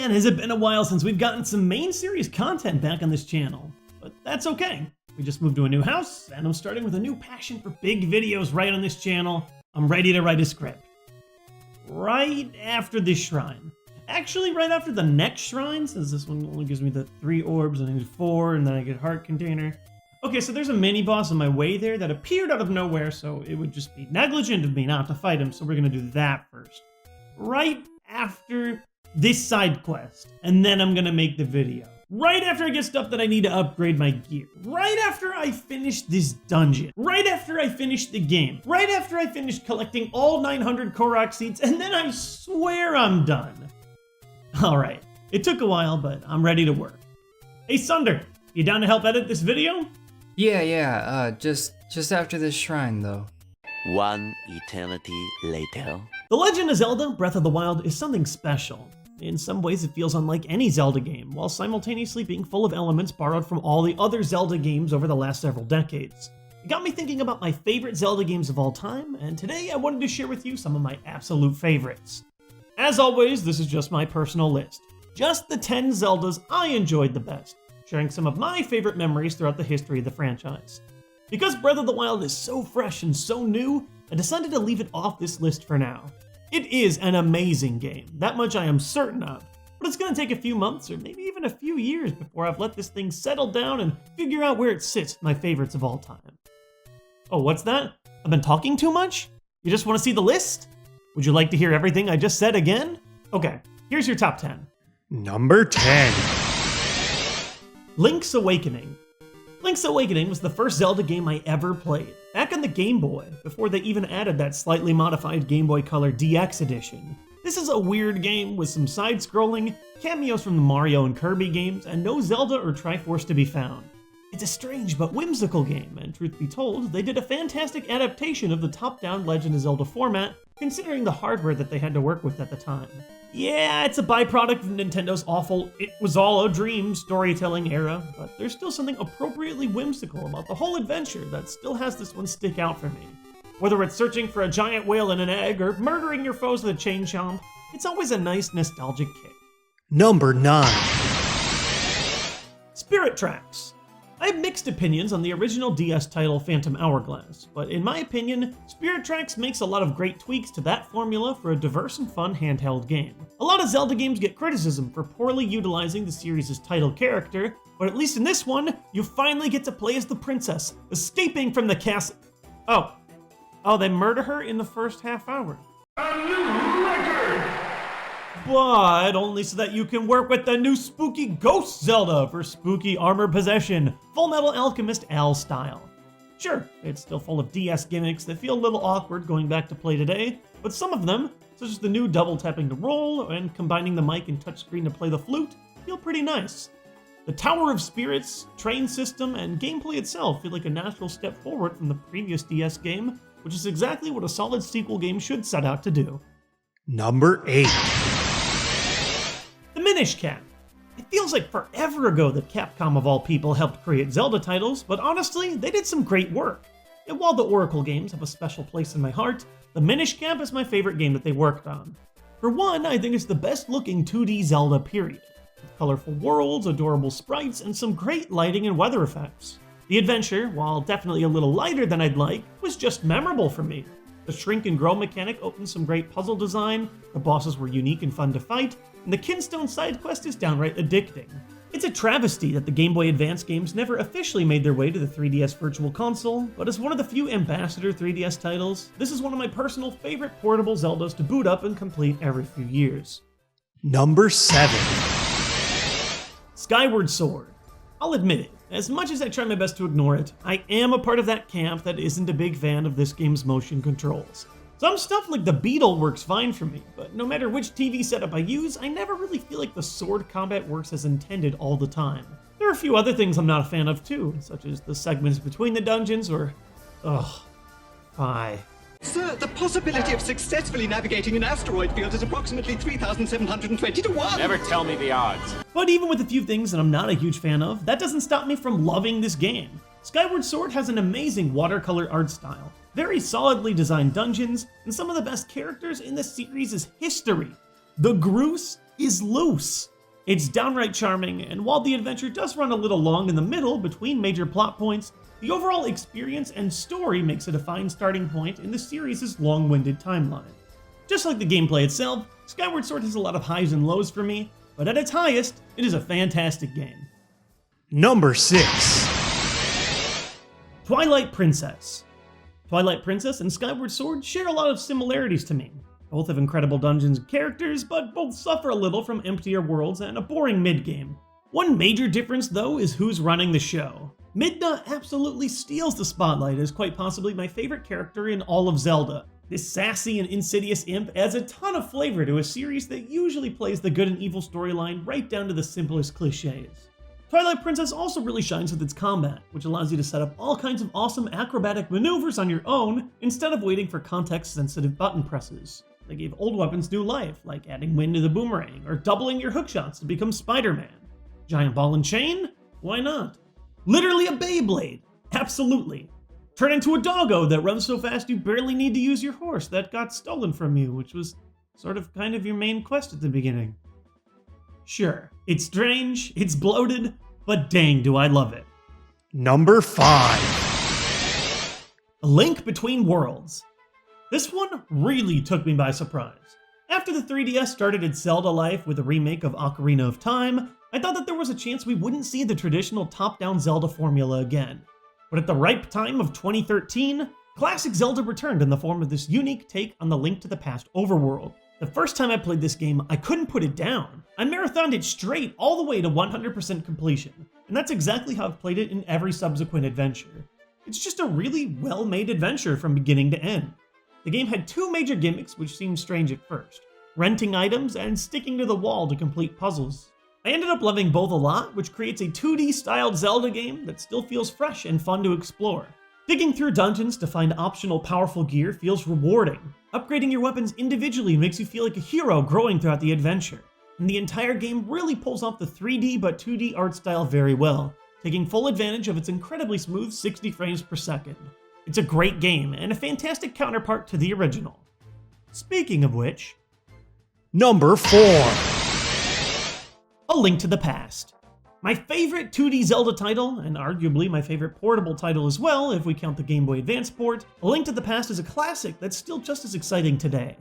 Man, has it been a while since we've gotten some main series content back on this channel. But that's okay. We just moved to a new house, and I'm starting with a new passion for big videos right on this channel. I'm ready to write a script. Right after this shrine. Actually, right after the next shrine, since this one only gives me the 3 orbs, and I need 4, and then I get heart container. Okay, so there's a mini-boss on my way there that appeared out of nowhere, so it would just be negligent of me not to fight him, so we're gonna do that first. Right after this side quest, and then I'm gonna make the video. Right after I get stuff that I need to upgrade my gear. Right after I finish this dungeon. Right after I finish the game. Right after I finish collecting all 900 Korok seeds, and then I swear I'm done. Alright, it took a while, but I'm ready to work. Hey Sunder, you down to help edit this video? Yeah, just after this shrine though. One eternity later. The Legend of Zelda Breath of the Wild is something special. In some ways it feels unlike any Zelda game, while simultaneously being full of elements borrowed from all the other Zelda games over the last several decades. It got me thinking about my favorite Zelda games of all time, and today I wanted to share with you some of my absolute favorites. As always, this is just my personal list. Just the 10 Zeldas I enjoyed the best, sharing some of my favorite memories throughout the history of the franchise. Because Breath of the Wild is so fresh and so new, I decided to leave it off this list for now. It is an amazing game, that much I am certain of, but it's going to take a few months or maybe even a few years before I've let this thing settle down and figure out where it sits in my favorites of all time. Oh, what's that? I've been talking too much? You just want to see the list? Would you like to hear everything I just said again? Okay, here's your top 10. Number 10. Link's Awakening. Link's Awakening was the first Zelda game I ever played, back on the Game Boy, before they even added that slightly modified Game Boy Color DX edition. This is a weird game with some side-scrolling, cameos from the Mario and Kirby games, and no Zelda or Triforce to be found. It's a strange but whimsical game, and truth be told, they did a fantastic adaptation of the top-down Legend of Zelda format, considering the hardware that they had to work with at the time. Yeah, it's a byproduct of Nintendo's awful "it was all a dream" storytelling era, but there's still something appropriately whimsical about the whole adventure that still has this one stick out for me. Whether it's searching for a giant whale in an egg or murdering your foes with a chain chomp, it's always a nice nostalgic kick. Number 9. Spirit Tracks. I have mixed opinions on the original DS title Phantom Hourglass, but in my opinion, Spirit Tracks makes a lot of great tweaks to that formula for a diverse and fun handheld game. A lot of Zelda games get criticism for poorly utilizing the series' title character, but at least in this one, you finally get to play as the princess, escaping from the castle. Oh, they murder her in the first half hour. A new record! But only so that you can work with the new spooky Ghost Zelda for spooky armor possession, Full Metal Alchemist Al style. Sure, it's still full of DS gimmicks that feel a little awkward going back to play today, but some of them, such as the new double tapping to roll and combining the mic and touchscreen to play the flute, feel pretty nice. The Tower of Spirits, train system, and gameplay itself feel like a natural step forward from the previous DS game, which is exactly what a solid sequel game should set out to do. Number 8. The Minish Cap. It feels like forever ago that Capcom of all people helped create Zelda titles, but honestly, they did some great work. And while the Oracle games have a special place in my heart, the Minish Cap is my favorite game that they worked on. For one, I think it's the best looking 2D Zelda period, with colorful worlds, adorable sprites, and some great lighting and weather effects. The adventure, while definitely a little lighter than I'd like, was just memorable for me. The shrink and grow mechanic opened some great puzzle design, the bosses were unique and fun to fight, and the Kinstone side quest is downright addicting. It's a travesty that the Game Boy Advance games never officially made their way to the 3DS Virtual Console, but as one of the few Ambassador 3DS titles, this is one of my personal favorite portable Zeldas to boot up and complete every few years. Number 7. Skyward Sword. I'll admit it, as much as I try my best to ignore it, I am a part of that camp that isn't a big fan of this game's motion controls. Some stuff like the beetle works fine for me, but no matter which TV setup I use, I never really feel like the sword combat works as intended all the time. There are a few other things I'm not a fan of too, such as the segments between the dungeons or... Sir, the possibility of successfully navigating an asteroid field is approximately 3,720 to 1. Never tell me the odds. But even with a few things that I'm not a huge fan of, that doesn't stop me from loving this game. Skyward Sword has an amazing watercolor art style, very solidly designed dungeons, and some of the best characters in the series' history. The Groose is loose. It's downright charming, and while the adventure does run a little long in the middle between major plot points, the overall experience and story makes it a fine starting point in the series' long-winded timeline. Just like the gameplay itself, Skyward Sword has a lot of highs and lows for me, but at its highest, it is a fantastic game. Number 6. Twilight Princess. Twilight Princess and Skyward Sword share a lot of similarities to me. Both have incredible dungeons and characters, but both suffer a little from emptier worlds and a boring mid-game. One major difference, though, is who's running the show. Midna absolutely steals the spotlight as quite possibly my favorite character in all of Zelda. This sassy and insidious imp adds a ton of flavor to a series that usually plays the good and evil storyline right down to the simplest cliches. Twilight Princess also really shines with its combat, which allows you to set up all kinds of awesome acrobatic maneuvers on your own instead of waiting for context-sensitive button presses. They gave old weapons new life, like adding wind to the boomerang, or doubling your hookshots to become Spider-Man. Giant ball and chain? Why not? Literally a Beyblade! Absolutely. Turn into a doggo that runs so fast you barely need to use your horse that got stolen from you, which was sort of kind of your main quest at the beginning. Sure, it's strange, it's bloated, but dang do I love it. Number 5. A Link Between Worlds. This one really took me by surprise. After the 3DS started its Zelda life with a remake of Ocarina of Time, I thought that there was a chance we wouldn't see the traditional top-down Zelda formula again. But at the ripe time of 2013, classic Zelda returned in the form of this unique take on the Link to the Past overworld. The first time I played this game, I couldn't put it down. I marathoned it straight all the way to 100% completion, and that's exactly how I've played it in every subsequent adventure. It's just a really well-made adventure from beginning to end. The game had two major gimmicks which seemed strange at first: renting items and sticking to the wall to complete puzzles. I ended up loving both a lot, which creates a 2D-styled Zelda game that still feels fresh and fun to explore. Digging through dungeons to find optional powerful gear feels rewarding. Upgrading your weapons individually makes you feel like a hero growing throughout the adventure. And the entire game really pulls off the 3D but 2D art style very well, taking full advantage of its incredibly smooth 60 frames per second. It's a great game and a fantastic counterpart to the original. Speaking of which, Number 4. A Link to the Past. My favorite 2D Zelda title, and arguably my favorite portable title as well if we count the Game Boy Advance port, A Link to the Past is a classic that's still just as exciting today.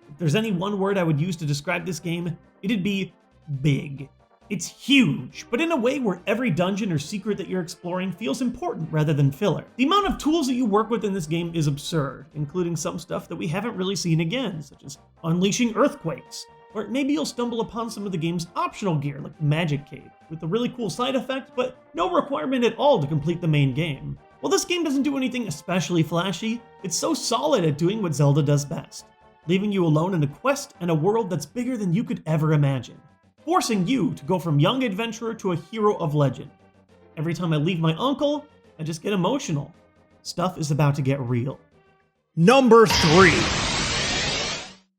If there's any one word I would use to describe this game, it'd be big. It's huge, but in a way where every dungeon or secret that you're exploring feels important rather than filler. The amount of tools that you work with in this game is absurd, including some stuff that we haven't really seen again, such as unleashing earthquakes. Or maybe you'll stumble upon some of the game's optional gear, like the Magic Cape, with a really cool side effect, but no requirement at all to complete the main game. While this game doesn't do anything especially flashy, it's so solid at doing what Zelda does best, leaving you alone in a quest and a world that's bigger than you could ever imagine, forcing you to go from young adventurer to a hero of legend. Every time I leave my uncle, I just get emotional. Stuff is about to get real. Number 3.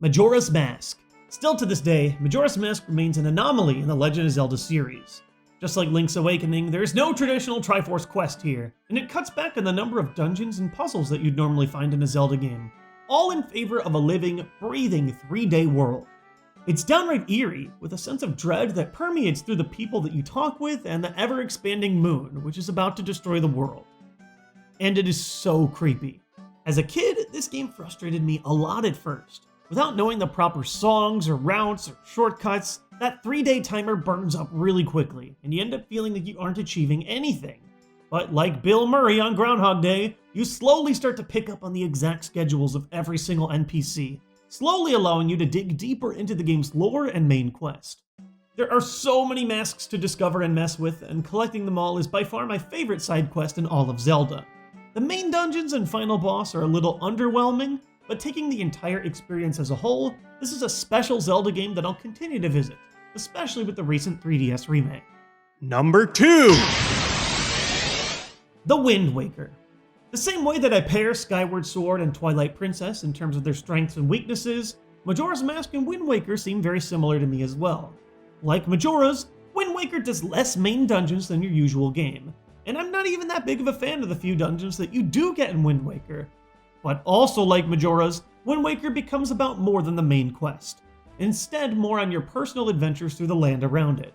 Majora's Mask. Still to this day, Majora's Mask remains an anomaly in the Legend of Zelda series. Just like Link's Awakening, there is no traditional Triforce quest here, and it cuts back on the number of dungeons and puzzles that you'd normally find in a Zelda game, all in favor of a living, breathing 3D world. It's downright eerie, with a sense of dread that permeates through the people that you talk with and the ever-expanding moon, which is about to destroy the world. And it is so creepy. As a kid, this game frustrated me a lot at first. Without knowing the proper songs or routes or shortcuts, that 3-day timer burns up really quickly, and you end up feeling like you aren't achieving anything. But like Bill Murray on Groundhog Day, you slowly start to pick up on the exact schedules of every single NPC, slowly allowing you to dig deeper into the game's lore and main quest. There are so many masks to discover and mess with, and collecting them all is by far my favorite side quest in all of Zelda. The main dungeons and final boss are a little underwhelming, but taking the entire experience as a whole, this is a special Zelda game that I'll continue to visit, especially with the recent 3DS remake. Number 2. The Wind Waker. The same way that I pair Skyward Sword and Twilight Princess in terms of their strengths and weaknesses, Majora's Mask and Wind Waker seem very similar to me as well. Like Majora's, Wind Waker does less main dungeons than your usual game, and I'm not even that big of a fan of the few dungeons that you do get in Wind Waker. But also like Majora's, Wind Waker becomes about more than the main quest. Instead, more on your personal adventures through the land around it.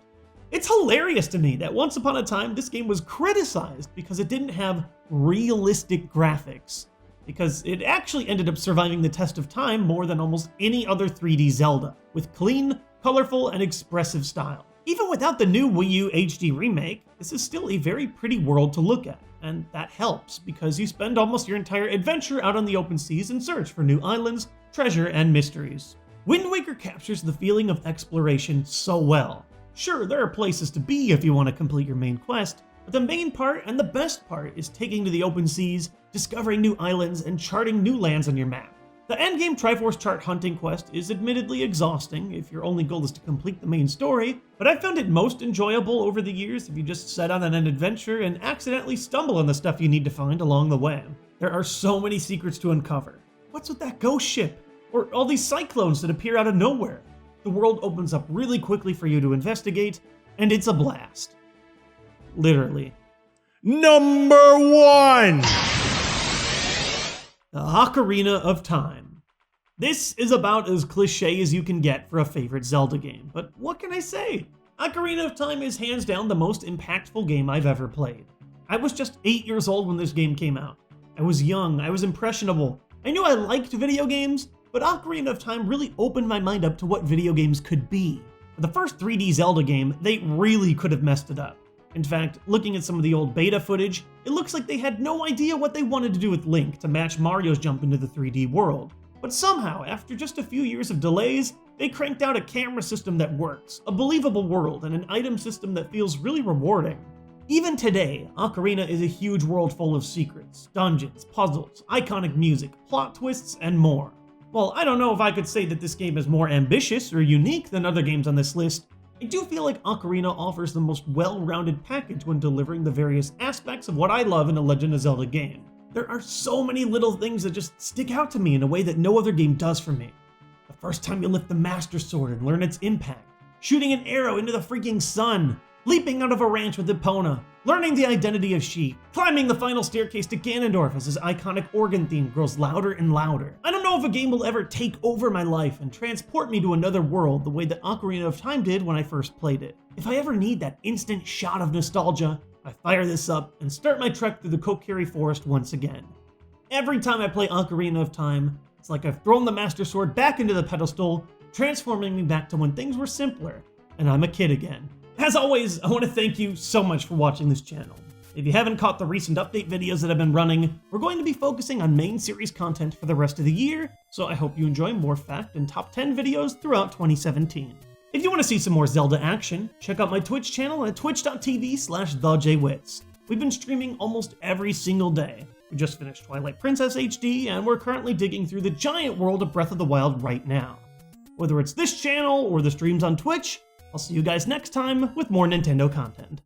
It's hilarious to me that once upon a time this game was criticized because it didn't have realistic graphics, because it actually ended up surviving the test of time more than almost any other 3D Zelda, with clean, colorful, and expressive style. Even without the new Wii U HD remake, this is still a very pretty world to look at, and that helps because you spend almost your entire adventure out on the open seas in search for new islands, treasure, and mysteries. Wind Waker captures the feeling of exploration so well. Sure, there are places to be if you want to complete your main quest, but the main part and the best part is taking to the open seas, discovering new islands, and charting new lands on your map. The endgame Triforce chart hunting quest is admittedly exhausting if your only goal is to complete the main story, but I found it most enjoyable over the years if you just set out on an adventure and accidentally stumble on the stuff you need to find along the way. There are so many secrets to uncover. What's with that ghost ship? Or all these cyclones that appear out of nowhere? The world opens up really quickly for you to investigate, and it's a blast. Literally. Number 1! The Ocarina of Time. This is about as cliche as you can get for a favorite Zelda game, but what can I say? Ocarina of Time is hands down the most impactful game I've ever played. I was just 8 years old when this game came out. I was young, I was impressionable. I knew I liked video games, but Ocarina of Time really opened my mind up to what video games could be. For the first 3D Zelda game, they really could have messed it up. In fact, looking at some of the old beta footage, it looks like they had no idea what they wanted to do with Link to match Mario's jump into the 3D world. But somehow, after just a few years of delays, they cranked out a camera system that works, a believable world, and an item system that feels really rewarding. Even today, Ocarina is a huge world full of secrets, dungeons, puzzles, iconic music, plot twists, and more. While I don't know if I could say that this game is more ambitious or unique than other games on this list, I do feel like Ocarina offers the most well-rounded package when delivering the various aspects of what I love in a Legend of Zelda game. There are so many little things that just stick out to me in a way that no other game does for me. The first time you lift the Master Sword and learn its impact, shooting an arrow into the freaking sun, leaping out of a ranch with Epona, learning the identity of Sheep, climbing the final staircase to Ganondorf as his iconic organ theme grows louder and louder. I don't know if a game will ever take over my life and transport me to another world the way that Ocarina of Time did when I first played it. If I ever need that instant shot of nostalgia, I fire this up and start my trek through the Kokiri Forest once again. Every time I play Ocarina of Time, it's like I've thrown the Master Sword back into the pedestal, transforming me back to when things were simpler, and I'm a kid again. As always, I want to thank you so much for watching this channel. If you haven't caught the recent update videos that I've been running, we're going to be focusing on main series content for the rest of the year, so I hope you enjoy more fact and top 10 videos throughout 2017. If you want to see some more Zelda action, check out my Twitch channel at twitch.tv/thejwits. We've been streaming almost every single day. We just finished Twilight Princess HD, and we're currently digging through the giant world of Breath of the Wild right now. Whether it's this channel or the streams on Twitch, I'll see you guys next time with more Nintendo content.